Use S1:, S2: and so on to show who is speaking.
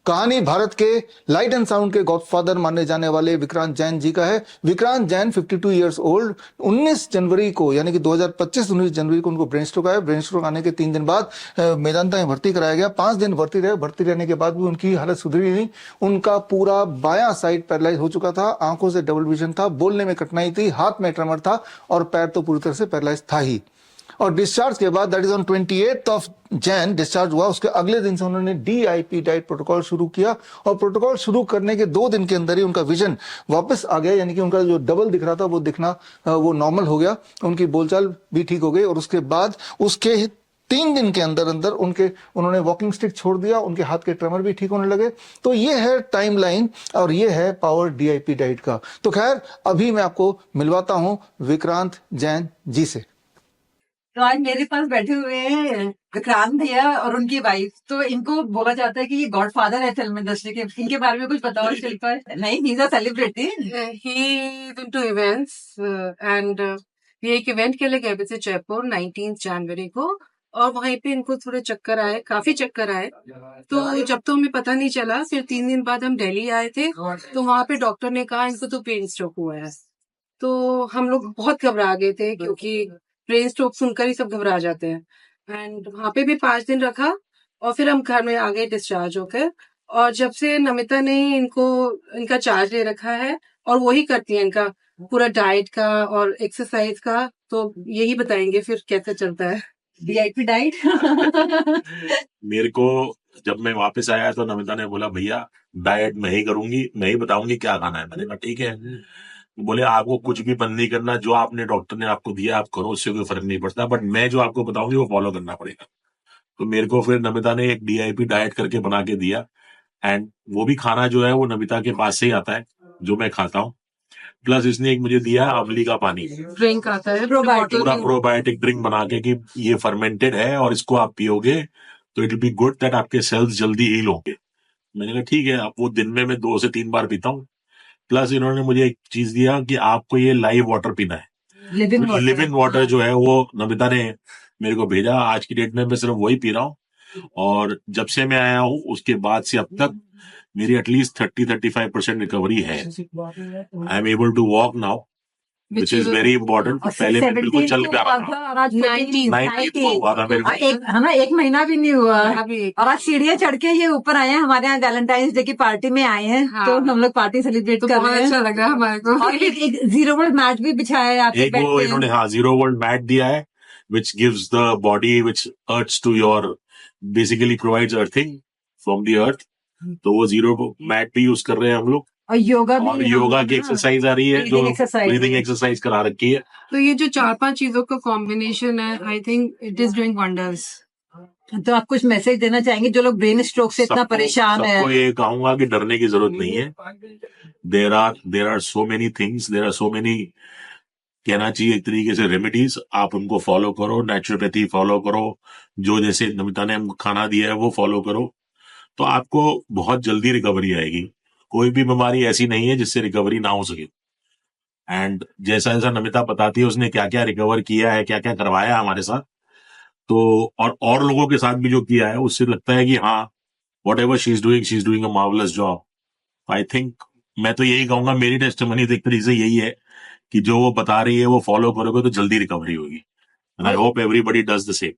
S1: कहानी भारत के light and sound के गॉडफादर माने जाने वाले विक्रांत जैन जी का है। Vikrant Jain 52 years old. 19 जनवरी को यानी कि 2025 19 जनवरी को उनको ब्रेन स्ट्रोक आया। ब्रेन स्ट्रोक आने के 3 दिन बाद मेदांता में भर्ती कराया गया। 5 दिन भर्ती रहे। भर्ती रहने के बाद भी उनकी हालत सुधरी नहीं। उनका पूरा बायां साइड पैरालाइज हो चुका था। आंखों से डबल विजन था, बोलने में कठिनाई थी, हाथ में ट्रेमर था और पैर तो पूरी तरह से पैरालाइज था ही। और डिस्चार्ज के बाद that is on 28th of Jain discharge हुआ। उसके अगले दिन से उन्होंने DIP डाइट प्रोटोकॉल शुरू किया और प्रोटोकॉल शुरू करने के 2 दिन के अंदर ही उनका विजन वापस आ गया, यानी कि उनका जो डबल दिख रहा था वो दिखना वो नॉर्मल हो गया। उनकी बोलचाल भी ठीक हो गई और उसके बाद उसके 3 दिन के अंदर अंदर उन्होंने वॉकिंग स्टिक छोड़ दिया। उनके हाथ के ट्रेमर भी ठीक होने लगे। तो ये है टाइमलाइन और ये है पावर DIP डाइट का। तो खैर अभी मैं आपको मिलवाता हूं विक्रांत जैन जी से।
S2: तो आज मेरे पास बैठे हुए हैं विक्रांत भैया और उनकी वाइफ। तो इनको बोला जाता है कि ये गॉडफादर है फिल्म इंडस्ट्री के। इनके बारे में कुछ बताओ शिल्पा। नहीं, he is a celebrity.
S3: he into events and ये एक इवेंट के लिए गए थे जयपुर 19 जनवरी को और वहीं पे इनको थोड़े चक्कर आए, काफी चक्कर आए। तो जब तो हमें पता नहीं चला, फिर 3 दिन बाद हम दिल्ली आए थे तो वहां पे डॉक्टर ने कहा इनको तो ब्रेन स्ट्रोक हुआ है। तो हम लोग बहुत घबरा गए थे क्योंकि ब्रेन स्ट्रोक सुनकर ही सब घबरा जाते हैं। एंड वहां पे भी 5 दिन रखा और फिर हम घर में आ गए डिस्चार्ज होकर। और जब से नमिता ने इनका चार्ज ले रखा है और वही करती है इनका पूरा डाइट का और एक्सरसाइज का। तो यही बताएंगे फिर कैसे चलता है
S2: DIP डाइट।
S4: मेरे को जब मैं वापस आया तो नमिता ने बोला भैया डाइट मैं ही करूंगी, मैं ही बताऊंगी क्या खाना है। मैंने कहा ठीक है। बोले आपको कुछ भी बंद नहीं करना, जो आपने डॉक्टर ने आपको दिया आप करो, उससे कोई फर्क नहीं पड़ता, बट मैं जो आपको बताऊंगी वो फॉलो करना पड़ेगा। तो मेरे को फिर नमिता ने एक DIP डाइट करके बना के दिया एंड वो भी खाना जो है वो नमिता के पास से ही आता है जो मैं खाता हूँ। प्लस इसने एक मुझे दिया अमली का पानी,
S3: ड्रिंक आता है
S4: पूरा प्रोबायोटिक ड्रिंक बना के कि ये फर्मेंटेड है और इसको आप पियोगे तो it will be good that आपके सेल्स जल्दी हील होंगे। मैंने कहा ठीक है। अब वो दिन में मैं 2 से 3 बार पीता हूँ। प्लस इन्होंने मुझे एक चीज दिया कि आपको ये लाइव वाटर पीना है। लिव इन वाटर जो है वो नमिता ने मेरे को भेजा। आज की डेट में मैं सिर्फ वही पी रहा हूँ और जब से मैं आया हूँ उसके बाद से अब तक मेरी एटलीस्ट 30-35% रिकवरी है। I am able to walk now which is very important. पहले मैं बिल्कुल चल पा रहा था। 19 को हुआ था मेरे को।
S2: है ना, 1 महीना भी नहीं हुआ। और आज सीढ़ियाँ चढ़ के ये ऊपर आए हैं। हमारे यहाँ वैलेंटाइंस डे की पार्टी में आए हैं।
S3: हाँ।
S2: तो हम लोग पार्टी सेलिब्रेट
S3: तो
S2: कर
S3: बहुत
S2: रहे हैं।
S3: अच्छा लग रहा है हमारे को।
S2: और एक 0 वोल्ट मैट भी बिछाया है आपके
S4: एक वो इन्होंने 0 वोल्ट मैट दिया है which gives the body which earths to your basically provides earthing from the earth। तो वो 0 मैट भी यूज कर रहे हैं हम लोग।
S2: और योगा भी।
S4: और योगा की एक्सरसाइज आ रही है जो ब्रीदिंग एक्सरसाइज करा रखी है।
S3: तो ये जो 4-5 चीजों का कॉम्बिनेशन है, I think it is doing wonders.
S2: तो आप कुछ मैसेज देना चाहेंगे जो लोग ब्रेन स्ट्रोक से इतना परेशान है?
S4: सबको ये कहूंगा कि डरने की जरूरत नहीं है। There are so many things, there are so many, कहना चाहिए एक तरीके से रेमेडीज। आप उनको फॉलो करो, नेचुरोपैथी फॉलो करो, जो जैसे नमिता ने हमको खाना दिया है वो फॉलो करो, तो आपको बहुत जल्दी रिकवरी आएगी। कोई भी बीमारी ऐसी नहीं है जिससे रिकवरी ना हो सके। एंड जैसा जैसा नमिता बताती है उसने क्या क्या रिकवर किया है, क्या क्या करवाया हमारे साथ, तो और लोगों के साथ भी जो किया है उससे लगता है कि हाँ what ever she is doing a marvellous job. I think मैं तो यही कहूंगा, मेरी टेस्टिमनी तो एक तरीके से यही है कि जो वो बता रही है वो फॉलो करोगे तो जल्दी रिकवरी होगी। And I hope everybody does the same.